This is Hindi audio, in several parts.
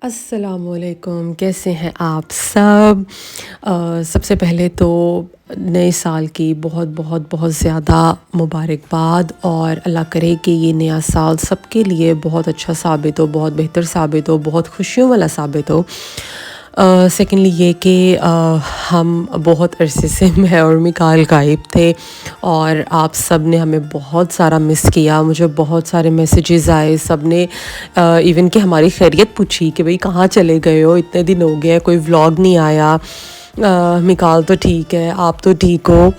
अस्सलामुअलैकुम, कैसे हैं आप सब। सबसे पहले तो नए साल की बहुत बहुत बहुत ज़्यादा मुबारकबाद और अल्लाह करे कि ये नया साल सबके लिए बहुत अच्छा साबित हो, बहुत बेहतर साबित हो, बहुत खुशियों वाला साबित हो। सेकेंडली ये कि हम बहुत अरसे से मैं और मिकाल गायब थे और आप सब ने हमें बहुत सारा मिस किया। मुझे बहुत सारे मैसेजेस आए, सब ने इवन कि हमारी खैरियत पूछी कि भाई कहाँ चले गए हो, इतने दिन हो गए, कोई व्लॉग नहीं आया। मिकाल तो ठीक है, आप तो ठीक हो।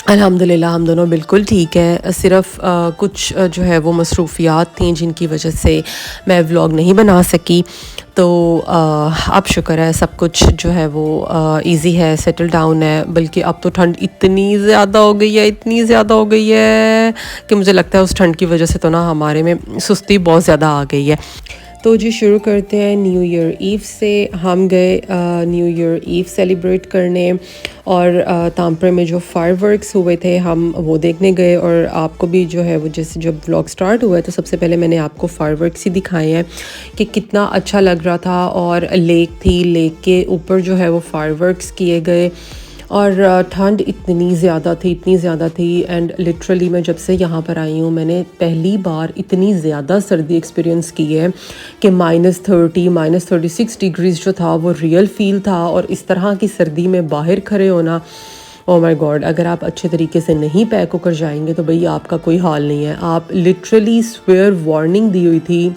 अल्हम्दुलिल्लाह हम दोनों बिल्कुल ठीक है। सिर्फ़ कुछ जो है वो मसरूफ़ियात थी जिनकी वजह से मैं व्लॉग नहीं बना सकी। तो अब शुक्र है सब कुछ जो है वो इजी है, सेटल डाउन है। बल्कि अब तो ठंड इतनी ज़्यादा हो गई है, इतनी ज़्यादा हो गई है कि मुझे लगता है उस ठंड की वजह से तो ना हमारे में सुस्ती बहुत ज़्यादा आ गई है। तो जी शुरू करते हैं न्यू ईयर ईव से। हम गए न्यू ईयर ईव सेलिब्रेट करने और तामपुर में जो फायरवर्क्स हुए थे हम वो देखने गए। और आपको भी जो है वो जैसे जब व्लॉग स्टार्ट हुआ है तो सबसे पहले मैंने आपको फायरवर्क्स ही दिखाए हैं कि कितना अच्छा लग रहा था। और लेक थी, लेक के ऊपर जो है वो फायरवर्क्स किए गए और ठंड इतनी ज़्यादा थी, इतनी ज़्यादा थी। एंड लिटरली मैं जब से यहाँ पर आई हूँ मैंने पहली बार इतनी ज़्यादा सर्दी एक्सपीरियंस की है कि -30 -36 डिग्रीज़ जो था वो रियल फील था। और इस तरह की सर्दी में बाहर खड़े होना, ओ माय गॉड, अगर आप अच्छे तरीके से नहीं पैक होकर जाएंगे तो भाई आपका कोई हाल नहीं है। आप लिटरली स्वेयर वार्निंग दी हुई थी।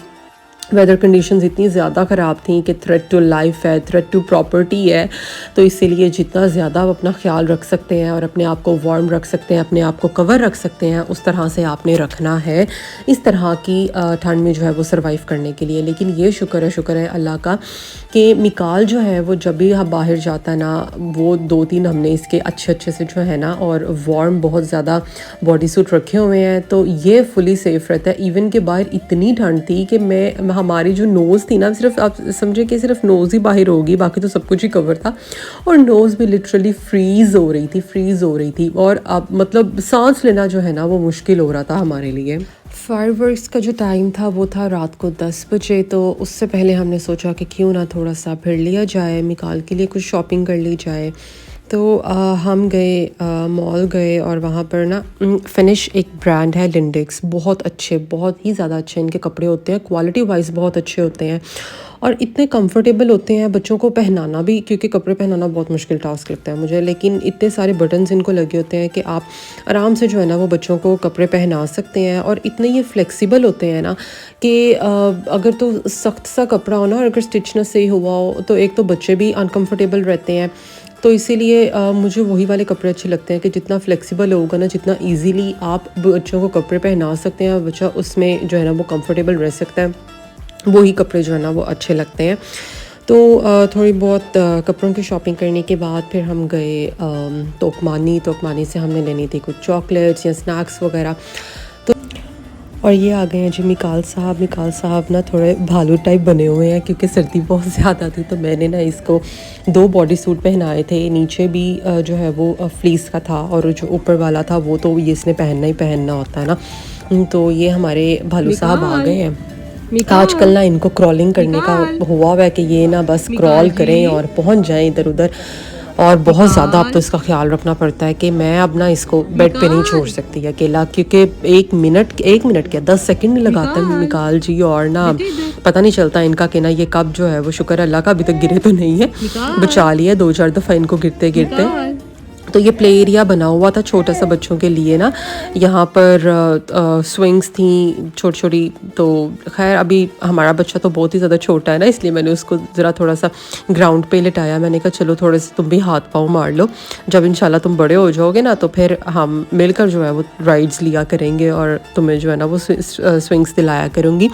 वेदर कंडीशंस इतनी ज़्यादा ख़राब थी कि थ्रेट टू लाइफ है, थ्रेट टू प्रॉपर्टी है। तो इसीलिए जितना ज़्यादा आप अपना ख्याल रख सकते हैं और अपने आप को वार्म रख सकते हैं, अपने आप को कवर रख सकते हैं, उस तरह से आपने रखना है इस तरह की ठंड में जो है वो सर्वाइव करने के लिए। लेकिन ये शुक्र है अल्लाह का कि मिकाल जो है वो जब भी बाहर जाता ना, वो 2-3 हमने इसके अच्छे से जो है ना और वार्म बहुत ज़्यादा बॉडी सूट रखे हुए हैं तो ये फुली सेफ़ रहता है। इवन के बाहर इतनी ठंड थी कि हमारी जो नोज़ थी ना, सिर्फ आप समझे कि सिर्फ नोज़ ही बाहर होगी, बाकी तो सब कुछ ही कवर था। और नोज़ भी लिटरली फ्रीज़ हो रही थी। और अब मतलब सांस लेना जो है ना वो मुश्किल हो रहा था हमारे लिए। फायरवर्क्स का जो टाइम था वो था रात को 10 बजे। तो उससे पहले हमने सोचा कि क्यों ना थोड़ा सा फिर लिया जाए, मिकाल के लिए कुछ शॉपिंग कर ली जाए। तो हम गए मॉल गए और वहाँ पर ना फिनिश एक ब्रांड है लिंडेक्स, बहुत अच्छे, बहुत ही ज़्यादा अच्छे इनके कपड़े होते हैं, क्वालिटी वाइज बहुत अच्छे होते हैं और इतने कंफर्टेबल होते हैं। बच्चों को पहनाना भी, क्योंकि कपड़े पहनाना बहुत मुश्किल टास्क लगता है मुझे, लेकिन इतने सारे बटन्स इनको लगे होते हैं कि आप आराम से जो है ना वो बच्चों को कपड़े पहना सकते हैं। और इतने ये फ्लेक्सिबल होते हैं ना कि अगर तो सख्त सा कपड़ा हो ना और अगर स्टिच ना सही हुआ हो तो एक तो बच्चे भी अनकम्फर्टेबल रहते हैं। तो इसीलिए मुझे वही वाले कपड़े अच्छे लगते हैं कि जितना फ्लेक्सिबल होगा ना, जितना इजीली आप बच्चों को कपड़े पहना सकते हैं और बच्चा उसमें जो है ना वो कंफर्टेबल रह सकता है, वही कपड़े जो है ना वो अच्छे लगते हैं। तो थोड़ी बहुत कपड़ों की शॉपिंग करने के बाद फिर हम गए तोकमानी से हमने लेनी थी कुछ चॉकलेट्स या स्नैक्स वगैरह। और ये आ गए हैं जी मिकाल साहब ना थोड़े भालू टाइप बने हुए हैं क्योंकि सर्दी बहुत ज़्यादा थी। तो मैंने ना इसको 2 बॉडी सूट पहनाए थे, नीचे भी जो है वो फ्लीस का था और जो ऊपर वाला था वो तो ये इसने पहनना ही पहनना होता है ना। तो ये हमारे भालू साहब आ गए हैं। आजकल ना इनको क्रॉलिंग करने का हुआ है कि ये ना बस क्रॉल करें और पहुंच जाएं इधर उधर। और बहुत ज़्यादा अब तो इसका ख्याल रखना पड़ता है कि मैं अब ना इसको बेड पे नहीं छोड़ सकती अकेला, क्योंकि 1 मिनट क्या 10 सेकंड नहीं लगाता है मिकाल जी। और ना पता नहीं चलता इनका कि ना ये कब जो है वो, शुक्र अल्लाह का अभी तक गिरे तो नहीं है, बचा लिया 2-4 दफ़ा इनको गिरते गिरते। तो ये प्ले एरिया बना हुआ था छोटा सा बच्चों के लिए ना, यहाँ पर स्विंग्स थी छोटी छोटी। तो खैर अभी हमारा बच्चा तो बहुत ही ज़्यादा छोटा है ना, इसलिए मैंने उसको ज़रा थोड़ा सा ग्राउंड पे लिटाया। मैंने कहा चलो थोड़े से तुम भी हाथ पाँव मार लो, जब इंशाल्लाह तुम बड़े हो जाओगे ना तो फिर हम मिलकर जो है वो राइड्स लिया करेंगे और तुम्हें जो है ना वो स्विंग्स दिलाया करूँगी।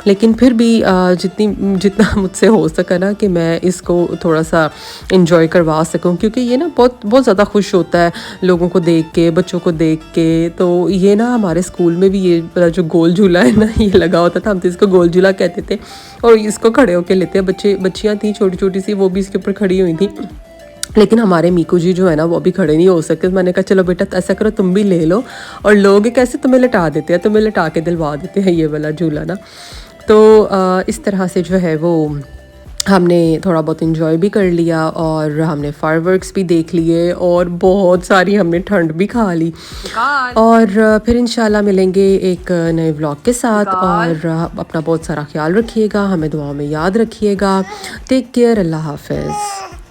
लेकिन फिर भी जितना मुझसे हो सका ना कि मैं इसको थोड़ा सा इंजॉय करवा सकूँ, क्योंकि ये ना बहुत ज़्यादा खुश होता है लोगों को देख के, बच्चों को देख के। तो ये ना हमारे स्कूल में भी ये जो गोल झूला है ना ये लगा होता था, हम तो इसको गोल झूला कहते थे। और इसको खड़े होके लेते हैं, बच्चियाँ थी छोटी छोटी सी, वो भी इसके ऊपर खड़ी हुई थी। लेकिन हमारे मीकू जी जो है ना वो अभी खड़े नहीं हो सकते। मैंने कहा चलो बेटा ऐसा करो तुम भी ले लो, और लोग कैसे तुम्हें लटा देते हैं, तुम्हें लटा के दिलवा देते हैं ये वाला झूला ना। तो इस तरह से जो है वो हमने थोड़ा बहुत इंजॉय भी कर लिया और हमने फायरवर्क्स भी देख लिए और बहुत सारी हमने ठंड भी खा ली। और फिर इंशाल्लाह मिलेंगे एक नए व्लॉग के साथ। और अपना बहुत सारा ख्याल रखिएगा, हमें दुआओं में याद रखिएगा। टेक केयर, अल्लाह हाफ़िज़।